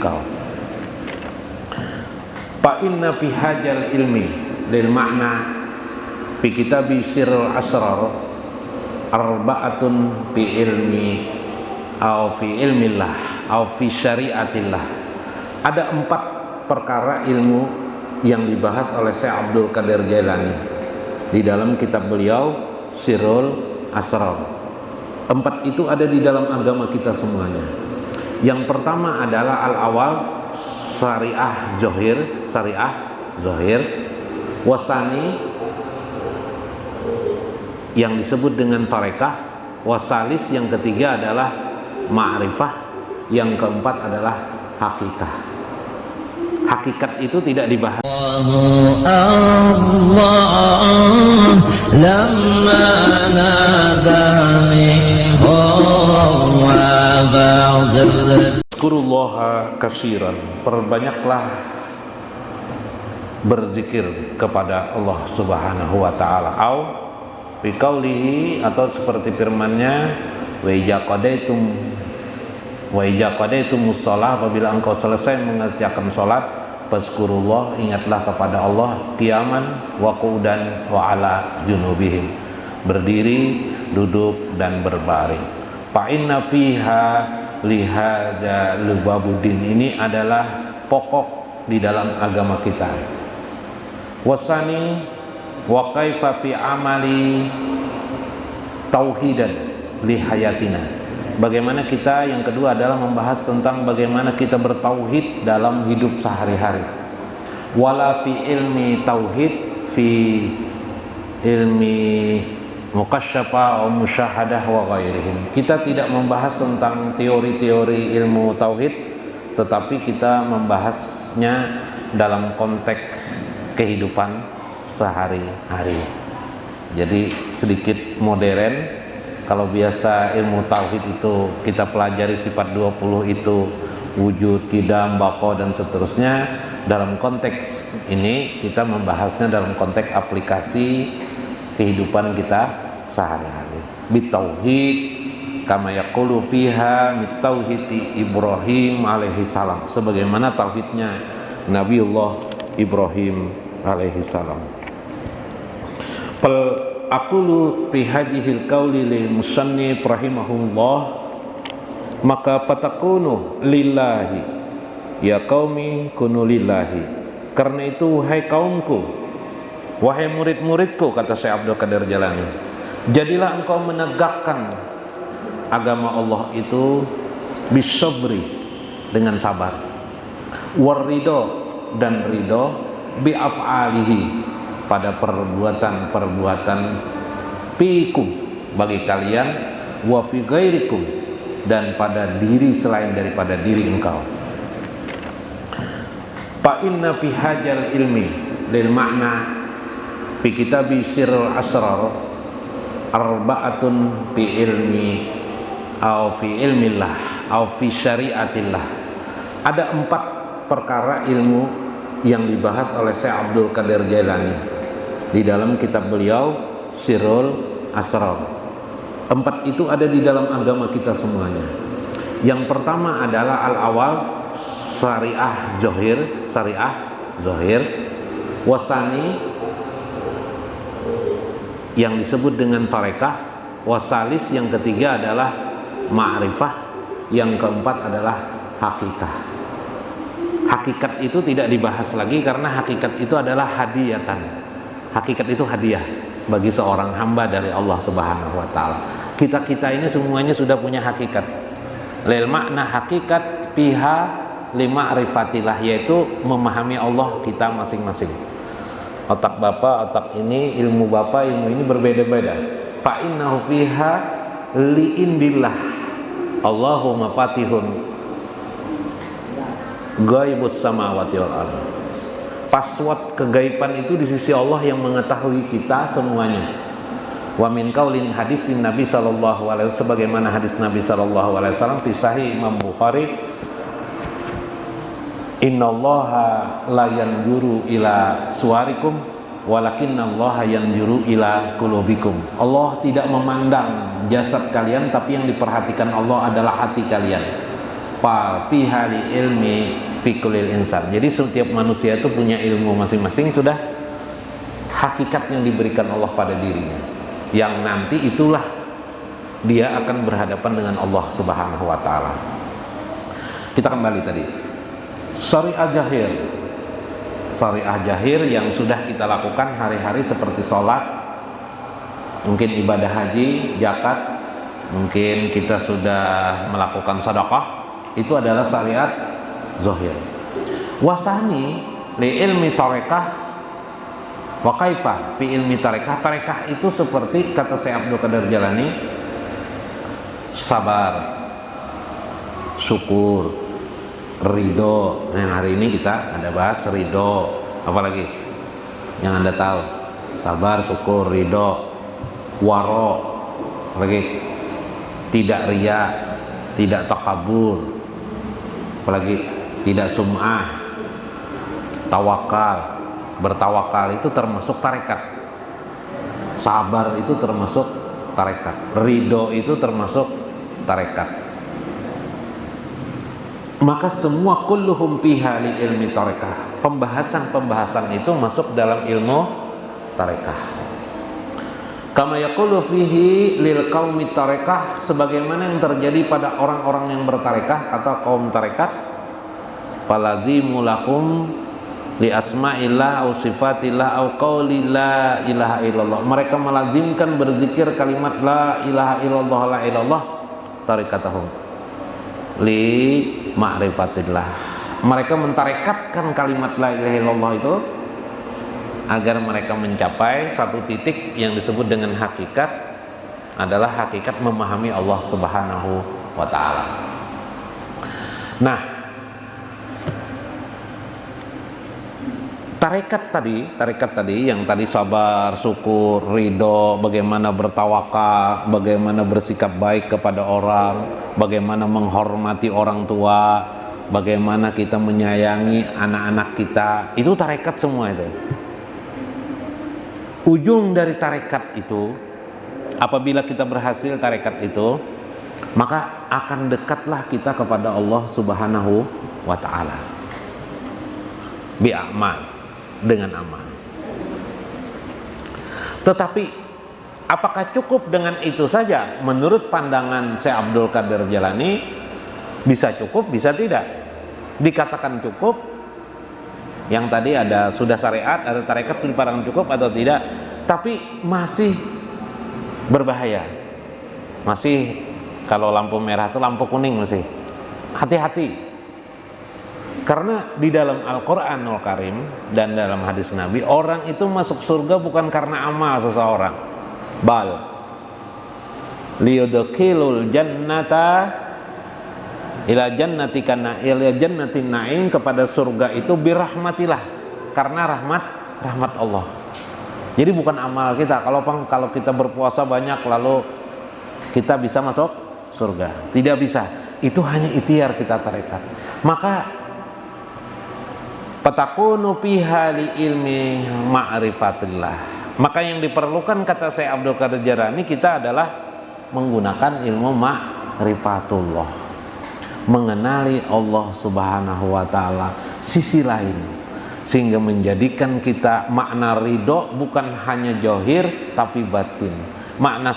engkau. Fa inna fi hajal ilmi lil makna fi kitabi sirrul asrar arba'atun fi ilmi au fi ilmillah au fi syariatillah. Ada 4 perkara ilmu yang dibahas oleh Syekh Abdul Qadir Jailani di dalam kitab beliau Sirrul Asrar. 4 itu ada di dalam agama kita semuanya. Yang pertama adalah al-awal syariah zahir, wasani yang disebut dengan tarekah, wasalis yang ketiga adalah ma'rifah, yang keempat adalah hakikah. Hakikat itu tidak dibahas. Zkurullaha katsiran, perbanyaklah berzikir kepada Allah Subhanahu wa taala. Au biqaulihi, atau seperti firman-Nya, wa idza qadaytumus shalah, apabila engkau selesai mengerjakan salat, fazkurullah, ingatlah kepada Allah, qiyaman wa qu'udan wa ala junubihim, berdiri, duduk dan berbaring. Fa inna fiha lihaja lubabuddin, ini adalah pokok di dalam agama kita. Wasani wa kaifa fi amali tauhidan lihayatina, bagaimana kita, yang kedua adalah membahas tentang bagaimana kita bertauhid dalam hidup sehari-hari. Wala fi ilmi tauhid fi ilmi muqasyafah wa musyahadah wa ghairihim. Kita tidak membahas tentang teori-teori ilmu tauhid, tetapi kita membahasnya dalam konteks kehidupan sehari-hari. Jadi sedikit modern. Kalau biasa ilmu tauhid itu kita pelajari sifat 20 itu, wujud, qidam, baqa dan seterusnya. Dalam konteks ini kita membahasnya dalam konteks aplikasi kehidupan kita sehari-hari. Bitauhid kama yaqulu fiha mit tauhidi Ibrahim alaihi salam, sebagaimana tauhidnya Nabiullah Ibrahim alaihi salam. Aqulu fi hadhil qauli lil musannif rahimahullah, maka fatakunu lillahi ya qaumi kunu lillahi, karena itu hai kaumku, wahai murid-muridku, kata Syekh Abdul Qadir Jailani, jadilah engkau menegakkan agama Allah itu bisabri, dengan sabar, warridho, dan ridho, bi'af'alihi, pada perbuatan-perbuatan, fikum, bagi kalian, wa fi ghairikum, dan pada diri selain daripada diri engkau. Fa inna fi hajal ilmi lil makna fi kitabi sirrul asrar arba'atun fi ilmi au fi ilmillah au fi syariatillah. Ada 4 perkara ilmu yang dibahas oleh Syekh Abdul Qadir Jailani di dalam kitab beliau Sirrul Asrar. 4 itu ada di dalam agama kita semuanya. Yang pertama adalah al-awal syariah zahir, wasani yang disebut dengan tarekah, wasalis yang ketiga adalah ma'rifah, yang keempat adalah hakikah. Hakikat itu tidak dibahas lagi karena hakikat itu adalah hadiyatan. Hakikat itu hadiah bagi seorang hamba dari Allah Subhanahu wa taala. Kita ini semuanya sudah punya hakikat. Lil makna hakikat piha lima ma'rifatillah, yaitu memahami Allah kita masing-masing. Otak bapak, otak ini, ilmu bapak, ilmu ini berbeda-beda. Fa innahu fiha li'indillah Allahumma fatihun ghaibus samawati wal ardh. Password kegaiban itu di sisi Allah yang mengetahui kita semuanya. Wa min qaulin hadisin Nabi sallallahu alaihi wasallam, sebagaimana hadis Nabi sallallahu alaihi wasallam fi sahih Imam Bukhari, innallaha la yanzuru ila suwarikum walakinnallaha yanzuru ila qulubikum. Allah tidak memandang jasad kalian, tapi yang diperhatikan Allah adalah hati kalian. fa fiha li ilmi fi kullil insan. Jadi setiap manusia itu punya ilmu masing-masing, sudah hakikat yang diberikan Allah pada dirinya, yang nanti itulah dia akan berhadapan dengan Allah Subhanahu wa taala. Kita kembali tadi, syariah jahir. Syariah jahir yang sudah kita lakukan hari-hari seperti sholat, mungkin ibadah haji, zakat, mungkin kita sudah melakukan sedekah, itu adalah syariat zahir. Wasani li ilmi tarekah wa kaifa fi ilmi tarekah. Tarekah itu seperti kata Syekh Abdul Qadir Jalani, sabar, syukur, ridho. Yang hari ini kita ada bahas ridho. Apalagi yang Anda tahu? Sabar, syukur, ridho, waro, apalagi tidak riya, tidak takabur, apalagi tidak sum'ah, tawakal. Bertawakal itu termasuk tarekat. Sabar itu termasuk tarekat. Ridho itu termasuk tarekat. Maka semua kulluhum fiha li ilmi tarekah. Pembahasan-pembahasan itu masuk dalam ilmu tarekah. Kama yaqulu fihi lil qaumi tarekah, sebagaimana yang terjadi pada orang-orang yang bertarekah atau kaum tarekat. Falazimu lakum li asma'illah au sifatillah au qauli la ilaha illallah. Mereka melazimkan berzikir kalimat la ilaha illallah, la ilallah tarekatahum li ma'rifatillah. Mereka mentarekatkan kalimat la ilaha illallah itu agar mereka mencapai satu titik yang disebut dengan hakikat, adalah hakikat memahami Allah Subhanahu wa taala. Nah, tarekat tadi yang tadi sabar, syukur, ridho, bagaimana bertawakal, bagaimana bersikap baik kepada orang, bagaimana menghormati orang tua, bagaimana kita menyayangi anak-anak kita, itu tarekat semua itu. Ujung dari tarekat itu, apabila kita berhasil tarekat itu, maka akan dekatlah kita kepada Allah Subhanahu wa ta'ala bi'amal, dengan amal. Tetapi apakah cukup dengan itu saja? Menurut pandangan Syekh Abdul Qadir Jalani, bisa cukup, bisa tidak. Dikatakan cukup, yang tadi ada sudah syariat, ada tarekat, sudah dipandang cukup atau tidak, tapi masih berbahaya. Masih, kalau lampu merah itu lampu kuning, masih hati-hati. Karena di dalam Al-Quranul Karim dan dalam hadis Nabi, orang itu masuk surga bukan karena amal seseorang, bal liyudkhilul jannata ila jannatikana ila jannatin na'im, kepada surga itu birahmatillah, karena rahmat Allah. Jadi bukan amal kita. Kalau kita berpuasa banyak lalu kita bisa masuk surga, tidak bisa. Itu hanya ikhtiar kita tarekat. Maka fatakunu fiha li ilmi ma'rifatillah. Maka yang diperlukan, kata Syekh Abdul Qadir Jalani, kita adalah menggunakan ilmu ma'rifatullah, mengenali Allah Subhanahu wa ta'ala sisi lain, sehingga menjadikan kita makna ridho bukan hanya zahir tapi batin, makna